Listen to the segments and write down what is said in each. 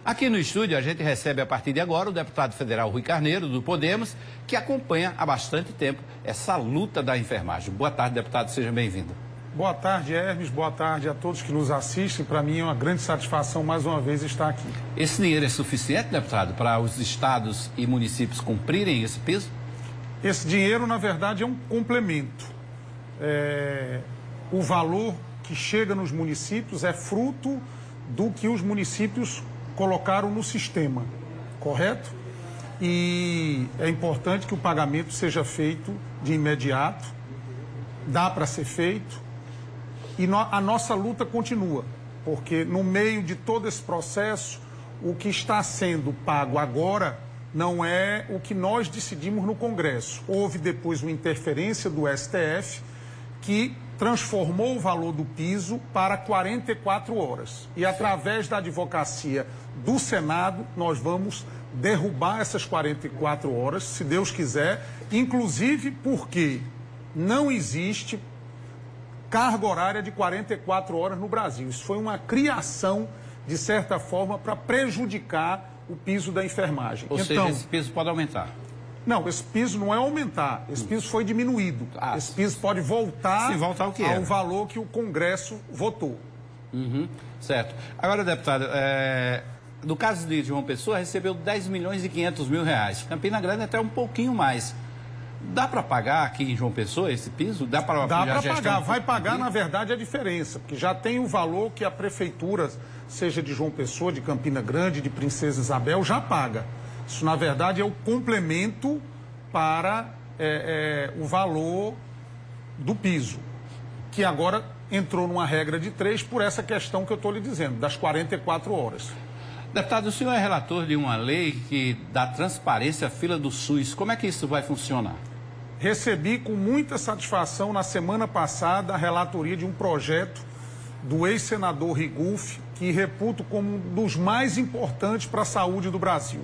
Aqui no estúdio a gente recebe a partir de agora o deputado federal Rui Carneiro, do Podemos, que acompanha há bastante tempo essa luta da enfermagem. Boa tarde, deputado, seja bem-vindo. Boa tarde, Hermes. Boa tarde a todos que nos assistem. Para mim é uma grande satisfação mais uma vez estar aqui. Esse dinheiro é suficiente, deputado, para os estados e municípios cumprirem esse piso? Esse dinheiro, na verdade, é um complemento. O valor que chega nos municípios é fruto do que os municípios colocaram no sistema, correto? E é importante que o pagamento seja feito de imediato, dá para ser feito, e a nossa luta continua, porque no meio de todo esse processo, o que está sendo pago agora não é o que nós decidimos no Congresso. Houve depois uma interferência do STF que transformou o valor do piso para 44 horas. E através da advocacia do Senado, nós vamos derrubar essas 44 horas, se Deus quiser, inclusive porque não existe carga horária de 44 horas no Brasil. Isso foi uma criação, de certa forma, para prejudicar o piso da enfermagem. Ou seja, esse piso pode aumentar? Não, esse piso não é aumentar, esse piso foi diminuído. Esse piso pode voltar, voltar ao valor que o Congresso votou. Certo. Agora, deputado, no caso de João Pessoa, recebeu 10 milhões e 500 mil reais. Campina Grande até um pouquinho mais. Dá para pagar aqui em João Pessoa esse piso? Dá para pagar, vai pagar na verdade a diferença, porque já tem o valor que a prefeitura, seja de João Pessoa, de Campina Grande, de Princesa Isabel, já paga. Isso na verdade é o complemento para o valor do piso, que agora entrou numa regra de 3 por essa questão que eu estou lhe dizendo, das 44 horas. Deputado, o senhor é relator de uma lei que dá transparência à fila do SUS. Como é que isso vai funcionar? Recebi com muita satisfação na semana passada a relatoria de um projeto do ex-senador Rigulfi, que reputo como um dos mais importantes para a saúde do Brasil.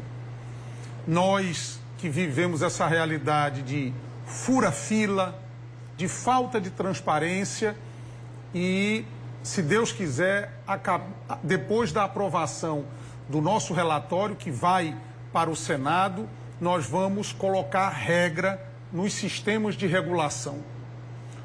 Nós que vivemos essa realidade de fura-fila, de falta de transparência e, se Deus quiser, depois da aprovação do nosso relatório, que vai para o Senado, nós vamos colocar regra nos sistemas de regulação.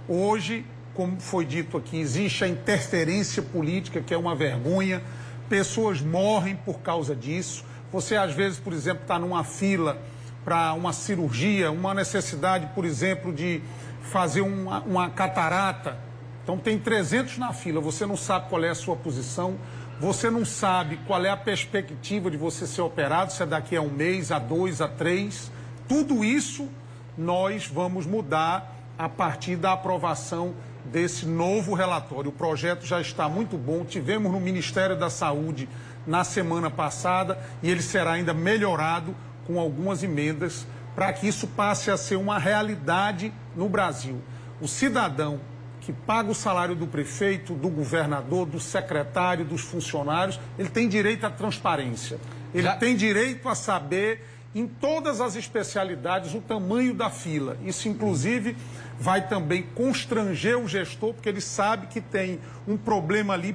Hoje, como foi dito aqui, existe a interferência política, que é uma vergonha, pessoas morrem por causa disso. Você, às vezes, por exemplo, está numa fila para uma cirurgia, uma necessidade, por exemplo, de fazer uma catarata. Então, tem 300 na fila, você não sabe qual é a sua posição, você não sabe qual é a perspectiva de você ser operado, se é daqui a 1 mês, a 2, a 3. Tudo isso nós vamos mudar a partir da aprovação desse novo relatório. O projeto já está muito bom, tivemos no Ministério da Saúde na semana passada e ele será ainda melhorado com algumas emendas para que isso passe a ser uma realidade no Brasil. O cidadão que paga o salário do prefeito, do governador, do secretário, dos funcionários, ele tem direito à transparência. Ele tem direito a saber, em todas as especialidades, o tamanho da fila. Isso, inclusive, vai também constranger o gestor, porque ele sabe que tem um problema ali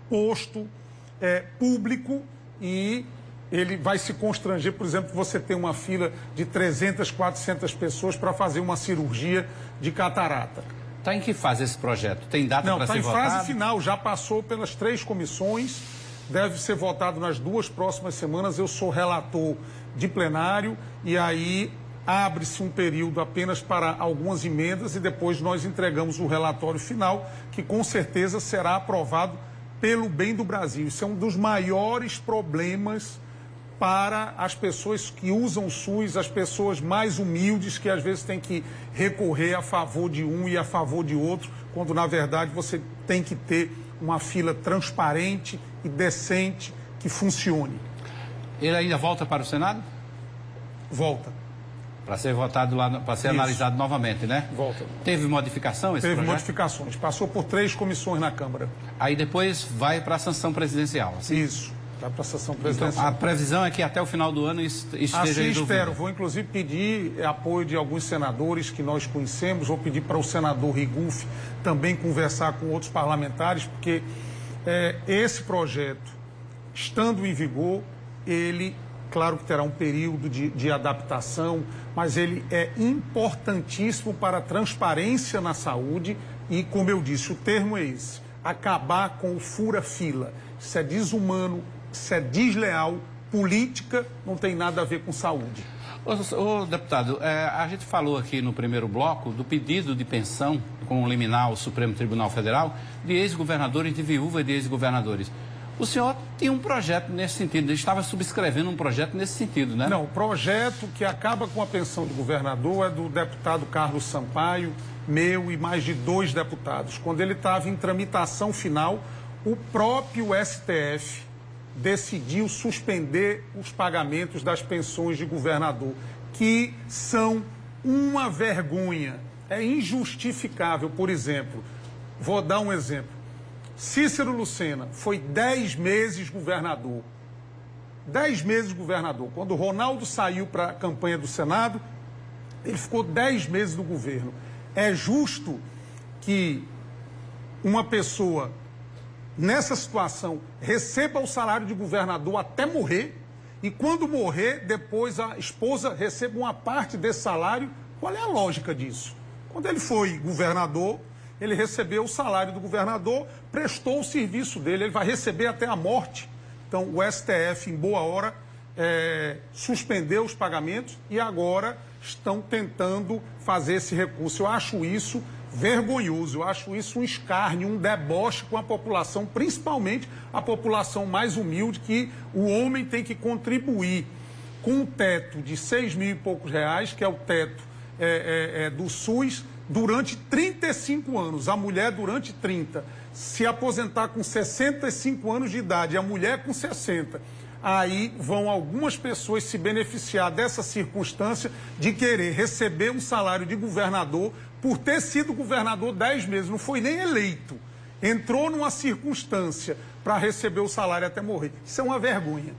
posto, público, e ele vai se constranger, por exemplo, que você tem uma fila de 300, 400 pessoas para fazer uma cirurgia de catarata. Está em que fase esse projeto? Tem data para ser votado? Não, está em fase final, já passou pelas 3 comissões, deve ser votado nas 2 próximas semanas. Eu sou relator de plenário e aí abre-se um período apenas para algumas emendas e depois nós entregamos o relatório final, que com certeza será aprovado pelo bem do Brasil. Isso é um dos maiores problemas para as pessoas que usam o SUS, as pessoas mais humildes, que às vezes têm que recorrer a favor de um e a favor de outro, quando na verdade você tem que ter uma fila transparente e decente que funcione. Ele ainda volta para o Senado? Volta. Para ser votado lá, para ser analisado novamente, né? Volta. Teve modificação esse projeto? Teve modificações. Passou por 3 comissões na Câmara. Aí depois vai para a sanção presidencial. Assim? Isso. Vai para a sessão presidencial. Então, a previsão é que até o final do ano esteja assim resolvido. Espero. Vou, inclusive, pedir apoio de alguns senadores que nós conhecemos. Vou pedir para o senador Rigulfi também conversar com outros parlamentares, porque esse projeto estando em vigor, ele, claro que terá um período de adaptação, mas ele é importantíssimo para a transparência na saúde e, como eu disse, o termo é esse: acabar com o fura-fila. Isso é desumano, isso é desleal, política não tem nada a ver com saúde. Ô, deputado, a gente falou aqui no primeiro bloco do pedido de pensão com liminar ao Supremo Tribunal Federal de ex-governadores, de viúva de ex-governadores. O senhor tinha um projeto nesse sentido, ele estava subscrevendo um projeto nesse sentido, né? Não, o projeto que acaba com a pensão do governador é do deputado Carlos Sampaio, meu e mais de 2 deputados. Quando ele estava em tramitação final, o próprio STF decidiu suspender os pagamentos das pensões de governador, que são uma vergonha. É injustificável. Por exemplo, vou dar um exemplo. Cícero Lucena foi 10 meses governador. 10 meses governador. Quando o Ronaldo saiu para a campanha do Senado, ele ficou 10 meses no governo. É justo que uma pessoa nessa situação receba o salário de governador até morrer, e quando morrer, depois a esposa receba uma parte desse salário? Qual é a lógica disso? Quando ele foi governador, ele recebeu o salário do governador, prestou o serviço dele, ele vai receber até a morte. Então o STF, em boa hora, suspendeu os pagamentos e agora estão tentando fazer esse recurso. Eu acho isso vergonhoso, eu acho isso um escárnio, um deboche com a população, principalmente a população mais humilde, que o homem tem que contribuir com um teto de 6 mil e poucos reais, que é o teto do SUS, durante 35 anos, a mulher durante 30, se aposentar com 65 anos de idade, a mulher com 60. Aí vão algumas pessoas se beneficiar dessa circunstância de querer receber um salário de governador por ter sido governador 10 meses, não foi nem eleito. Entrou numa circunstância para receber o salário até morrer. Isso é uma vergonha.